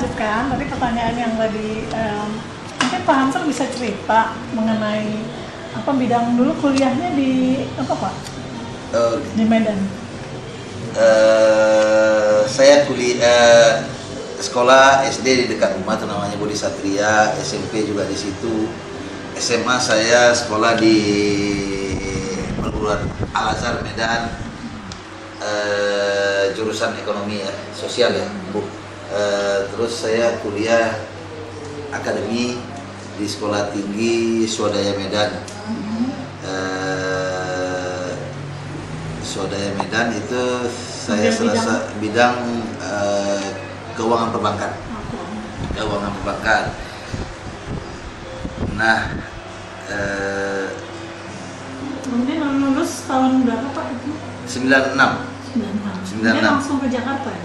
melanjutkan tadi pertanyaan yang tadi, mungkin Pak Hamzah bisa cerita mengenai apa bidang dulu kuliahnya di apa Pak? Di Medan. Saya sekolah SD di dekat rumah itu namanya Budi Satria, SMP juga di situ. SMA saya sekolah di perguruan Al-Azhar Medan, jurusan ekonomi ya, sosial ya, Bu. Terus saya kuliah akademi di Sekolah Tinggi Swadaya Medan. Swadaya Medan itu saya selesai bidang keuangan perbankan. Keuangan perbankan. Nah, kemudian lulus tahun berapa Pak itu? 96. 96. Kemudian langsung ke Jakarta ya?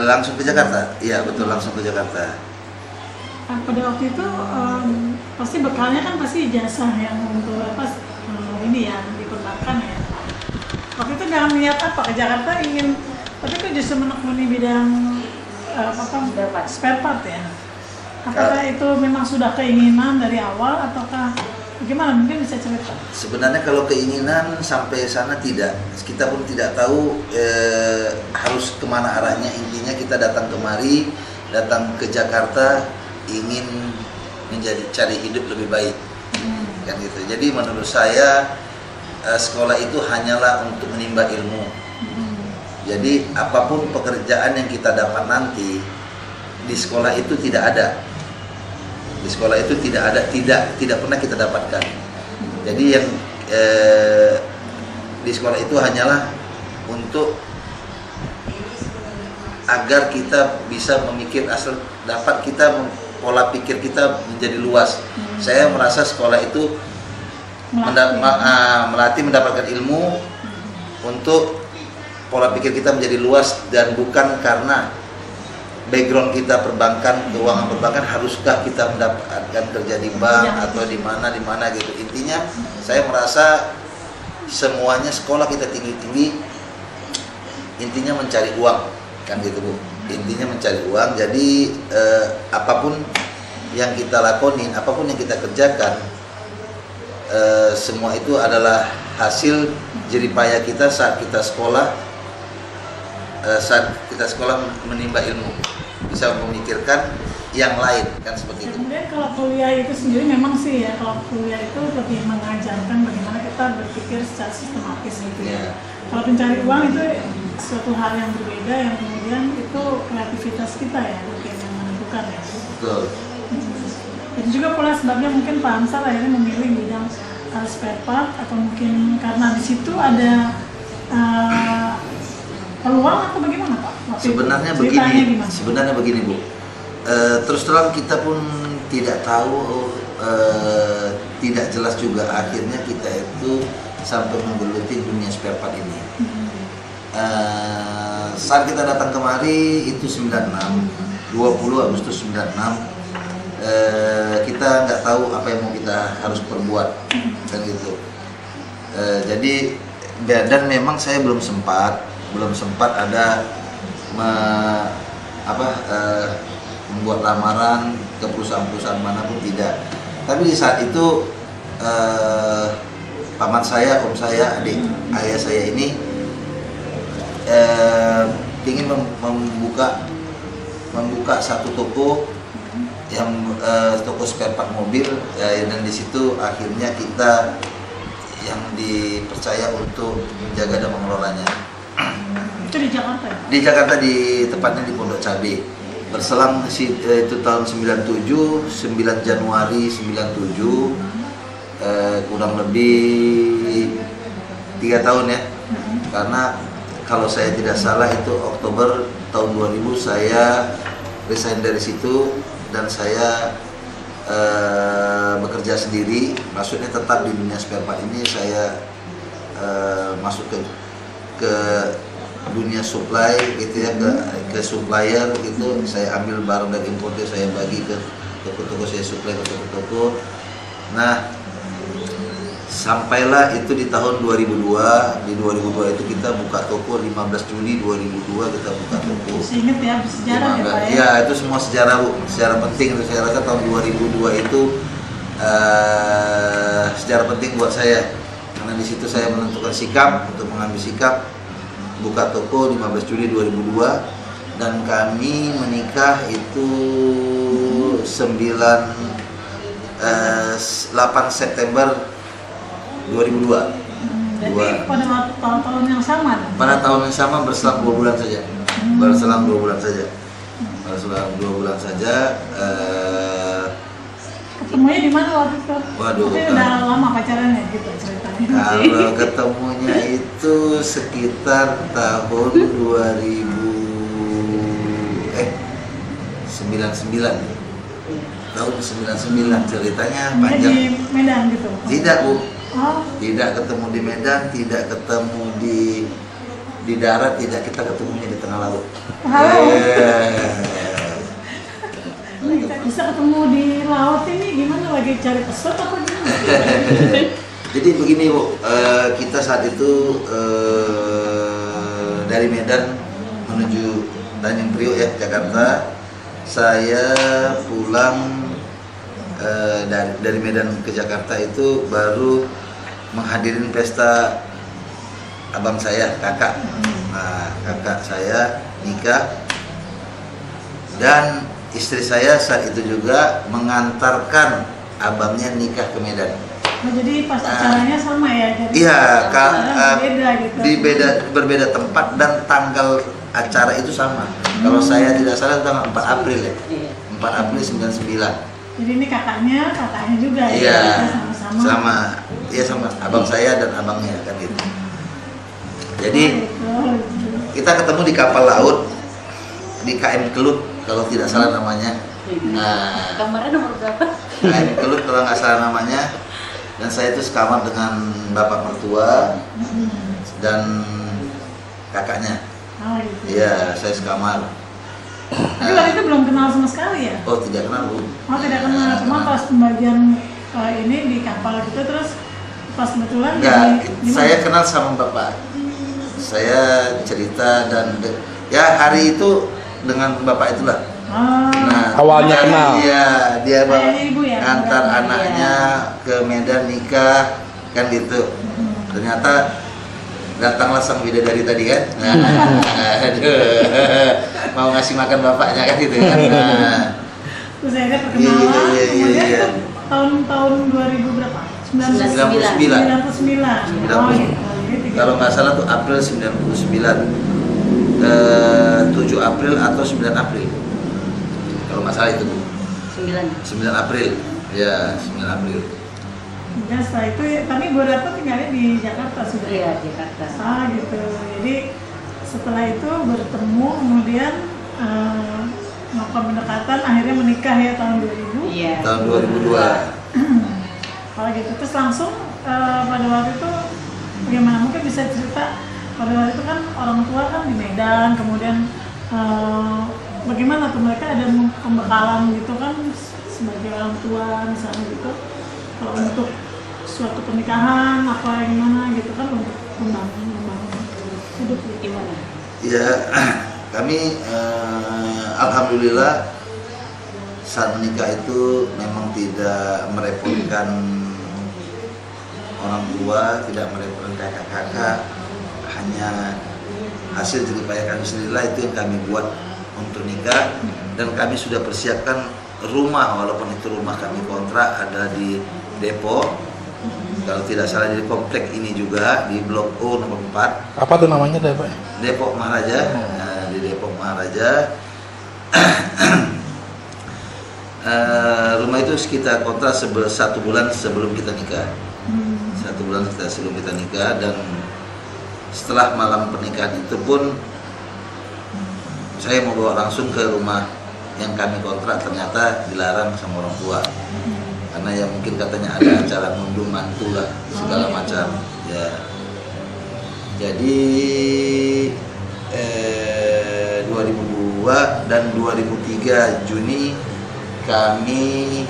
Langsung ke Jakarta, iya betul langsung ke Jakarta. Pada waktu itu pasti bekalnya kan pasti ijazah yang untuk apa ini ya di perbankan ya. Waktu itu dengan niat apa ke Jakarta ingin, tapi itu justru menekuni bidang spare part ya. Apakah itu memang sudah keinginan dari awal ataukah gimana? Mungkin bisa cerita. Sebenarnya kalau keinginan sampai sana tidak, kita pun tidak tahu harus kemana arahnya. Intinya kita datang kemari, datang ke Jakarta ingin cari hidup lebih baik, kan gitu. Jadi menurut saya sekolah itu hanyalah untuk menimba ilmu. Jadi apapun pekerjaan yang kita dapat nanti di sekolah itu tidak ada. Di sekolah itu tidak ada, tidak pernah kita dapatkan. Jadi yang di sekolah itu hanyalah untuk agar kita bisa memikir asal dapat kita pola pikir kita menjadi luas. Saya merasa sekolah itu melatih mendapatkan ilmu untuk pola pikir kita menjadi luas dan bukan karena background kita perbankan, keuangan perbankan haruskah kita mendapatkan kerja di bank atau di mana gitu. Intinya saya merasa semuanya sekolah kita tinggi-tinggi intinya mencari uang, kan gitu Bu. Intinya mencari uang. Jadi apapun yang kita lakonin, apapun yang kita kerjakan, semua itu adalah hasil jeripaya kita saat kita sekolah, menimba ilmu, bisa memikirkan yang lain, kan seperti itu. Kemudian kalau kuliah itu sendiri memang sih ya, kalau kuliah itu lebih mengajarkan bagaimana kita berpikir secara sistematis gitu ya. Kalau mencari uang itu suatu hal yang berbeda, yang kemudian itu kreativitas kita ya mungkin yang menentukan ya. Betul. Jadi juga pula sebabnya mungkin Pak Hamzah akhirnya memilih bidang spare part, atau mungkin karena di situ ada peluang atau bagaimana Pak? Sebenarnya begini Bu. Terus terang kita pun tidak tahu, tidak jelas juga akhirnya kita itu sampai menggeluti dunia spare part ini. Saat kita datang kemari itu 96, 20 Agustus 96. Kita nggak tahu apa yang mau kita harus perbuat, kan gitu. Jadi dan memang saya belum sempat ada membuat lamaran ke perusahaan-perusahaan manapun, tidak. Tapi di saat itu paman saya, om saya, adik ayah saya ini ingin membuka satu toko yang toko spare part mobil, dan di situ akhirnya kita yang dipercaya untuk menjaga dan mengelolanya. Itu di Jakarta ya? Di Jakarta, tepatnya di Pondok Cabe. Berselang itu tahun 97, 9 Januari 97, kurang lebih 3 tahun ya. Karena kalau saya tidak salah itu Oktober tahun 2000 saya resign dari situ dan saya bekerja sendiri. Maksudnya tetap di dunia spare part ini saya masuk ke dunia supply gitu ya, ke supplier gitu. Saya ambil barang dari importer, saya bagi ke toko-toko, saya supply ke toko-toko. Nah, sampailah itu di tahun 2002. Di 2002 itu kita buka toko, 15 Juli 2002 kita buka toko. Ingat ya, bersejarah ya Pak ya? Ya, itu semua sejarah Bu, sejarah penting. Saya rasa tahun 2002 itu sejarah penting buat saya, karena di situ saya menentukan sikap untuk mengambil sikap buka toko 15 Juli 2002, dan kami menikah itu 8 September 2002. Jadi pada tahun yang sama? Pada tahun yang sama, berselang 2 bulan saja. Berselang 2 bulan saja. Berselang 2 bulan saja. Ketemunya di mana waktu itu? Waduh. Tapi udah lama pacarannya gitu ceritanya. Kalau ketemunya itu sekitar tahun 99. Tahun 99 ceritanya panjang. Di Medan gitu? Tidak Bu. Oh. Tidak ketemu di Medan, tidak ketemu di darat, tidak, kita ketemunya di tengah laut. Bisa ketemu di laut ini gimana, lagi cari pesawat apa gimana? Jadi begini Bu, kita saat itu dari Medan menuju Tanjung Priok ya, Jakarta. Saya pulang dari Medan ke Jakarta itu baru menghadirin pesta abang saya, kakak. Nah, kakak saya nikah, dan istri saya saat itu juga mengantarkan abangnya nikah ke Medan. Oh, jadi pas acaranya sama ya? Jadi Iya, beda gitu. berbeda tempat dan tanggal acara itu sama. Kalau saya tidak salah tanggal 4 April ya. 4 April 99. Jadi ini kakaknya juga ya? Iya, Sama-sama. sama. Iya, sama abang saya dan abangnya kan gitu. Jadi kita ketemu di kapal laut di KM Kelut kalau tidak salah namanya. Nah, Kamarnya nomor berapa? KM Kelut kalau nggak salah namanya. Dan saya itu sekamar dengan bapak mertua dan kakaknya. Oh, gitu. Iya, saya sekamar. Tapi waktu itu belum kenal sama sekali ya? Oh, tidak kenal Bu. Oh, tidak kenal. Cuma pas pembagian ini di kapal gitu, terus pas kebetulan Enggak, gimana? saya kenal sama bapak. Saya cerita dan ya hari itu dengan bapak itulah. Oh. Nah, Awalnya kenal. Iya, dia Kayaknya ibu ya? antar Iya. anaknya ke Medan nikah kan gitu. Ternyata datanglah sang bidadari tadi kan. Nah, aduh, mau ngasih makan bapaknya kan gitu kan. Nah, Terus saya ada perkenalan, Iya. kemudian itu tahun 2000 berapa? 99. 99. Oh, gitu. Jadi Kalau nggak salah tuh April 99. 7 April atau 9 April. Kalau nggak salah itu 9 April. Ya, 9 April. kemudian setelah itu, tapi Bu Ratna tinggalnya di Jakarta sudah? Iya, Jakarta. Ah, gitu. Jadi setelah itu bertemu, kemudian melakukan pendekatan, akhirnya menikah ya tahun 2000. Iya. Tahun 2002. Kalau gitu, terus langsung pada waktu itu bagaimana? Mungkin bisa cerita pada waktu itu kan orang tua kan di Medan, kemudian bagaimana tuh mereka ada pembekalan gitu kan sebagai orang tua misalnya gitu, kalau untuk suatu pernikahan apa gimana gitu kan untuk membangun hidup gitu. Gimana? Ya, kami alhamdulillah saat menikah itu memang tidak merepotkan orang tua, tidak merepotkan kakak-kakak, hanya hasil jerih payah kami sendirilah itu yang kami buat untuk nikah. Dan kami sudah persiapkan rumah, walaupun itu rumah kami kontrak ada di Depok, kalau tidak salah di komplek ini juga di Blok O nomor 4. Apa tuh namanya Pak? Depok Maharaja. Nah, di Depok Maharaja. Rumah itu kita kontrak 1 bulan sebelum kita nikah. 1 bulan sebelum kita nikah, dan setelah malam pernikahan itu pun saya mau bawa langsung ke rumah yang kami kontrak, ternyata dilarang sama orang tua. Karena ya mungkin katanya ada acara ngunduh mantu lah, segala macam. Ya. Jadi 2002 dan 2003 Juni kami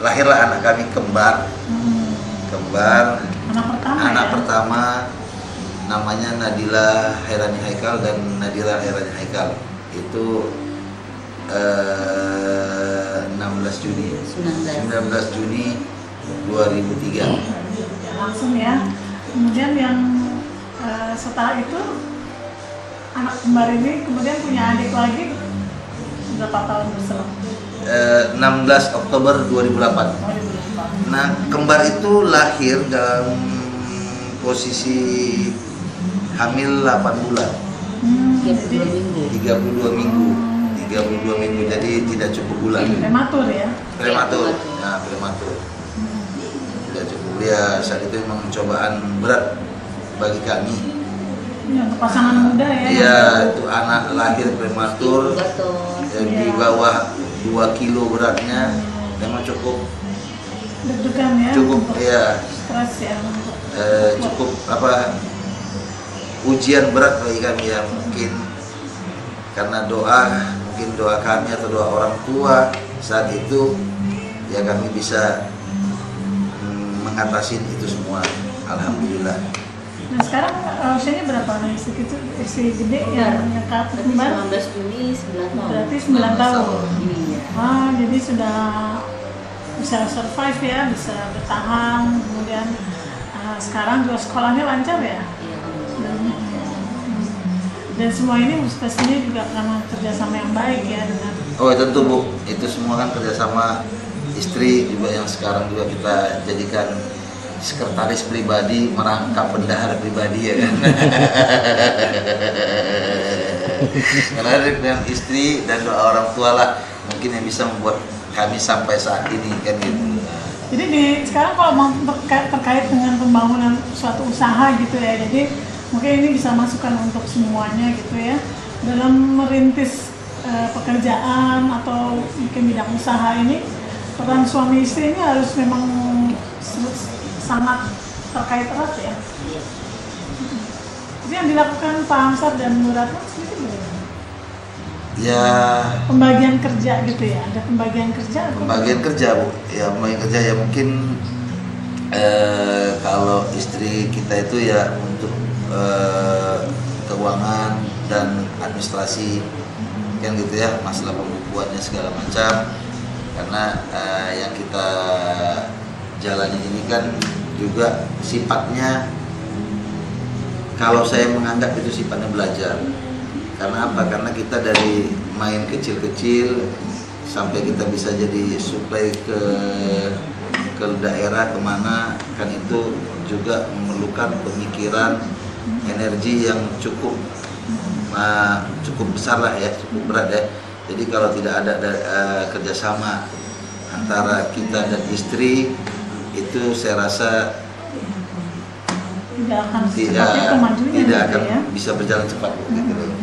lahirlah anak kami kembar. Anak pertama namanya Nadila Hairani Haikal dan Nadira Hairani Haikal. Itu 19 Juni 2003. Langsung ya. Kemudian yang setelah itu anak kembar ini kemudian punya adik lagi berapa tahun berselang? 16 Oktober 2008. Nah, kembar itu lahir dalam posisi hamil 8 bulan. 32 minggu. Jadi tidak cukup bulan. Prematur ya? Prematur. Nah, prematur. Tidak cukup. Ya, saat itu memang cobaan berat bagi kami. Ya, untuk pasangan muda ya? Iya, itu anak lahir prematur yang di bawah 2 kilo beratnya, memang cukup deg-degan ya? Cukup, iya. Stres ya? Cukup ujian berat bagi kami ya, mungkin karena mungkin doa kami atau doa orang tua saat itu ya kami bisa mengatasi itu semua, alhamdulillah. Nah sekarang usianya berapa nih? Istri gede ya? Nyekap kembar? 19 Juni 9 tahun. Berarti 9 tahun. Iya. Wah, jadi sudah bisa survive ya, bisa bertahan. Kemudian sekarang juga sekolahnya lancar ya? Iya. Dan semua ini pastinya juga karena kerjasama yang baik ya dengan. Oh tentu Bu, itu semua kan kerjasama istri juga yang sekarang juga kita jadikan sekretaris pribadi, merangkap bendahara pribadi ya kan. Karena dengan istri dan doa orang tua lah mungkin yang bisa membuat kami sampai saat ini kan gitu. Jadi sekarang kalau mau terkait dengan pembangunan suatu usaha gitu ya, jadi mungkin ini bisa masukan untuk semuanya gitu ya, dalam merintis pekerjaan atau mungkin bidang usaha ini, peran suami istri ini harus memang sangat terkait erat ya. Jadi yang dilakukan Pak Hamsar dan Bu Ratna sendiri bagaimana? Ya. Pembagian kerja gitu ya, ada pembagian kerja? Pembagian kerja Bu, ya pembagian kerja ya mungkin kalau istri kita itu ya untuk keuangan dan administrasi kan gitu ya, masalah pembukuannya segala macam, karena yang kita jalani ini kan juga sifatnya, kalau saya menganggap itu sifatnya belajar. Karena apa? Karena kita dari main kecil-kecil sampai kita bisa jadi supply ke daerah kemana, kan itu juga memerlukan pemikiran, energi yang cukup besar lah ya, cukup berat ya. Jadi kalau tidak ada kerjasama antara kita dan istri, itu saya rasa tidak akan bisa berjalan cepat gitu.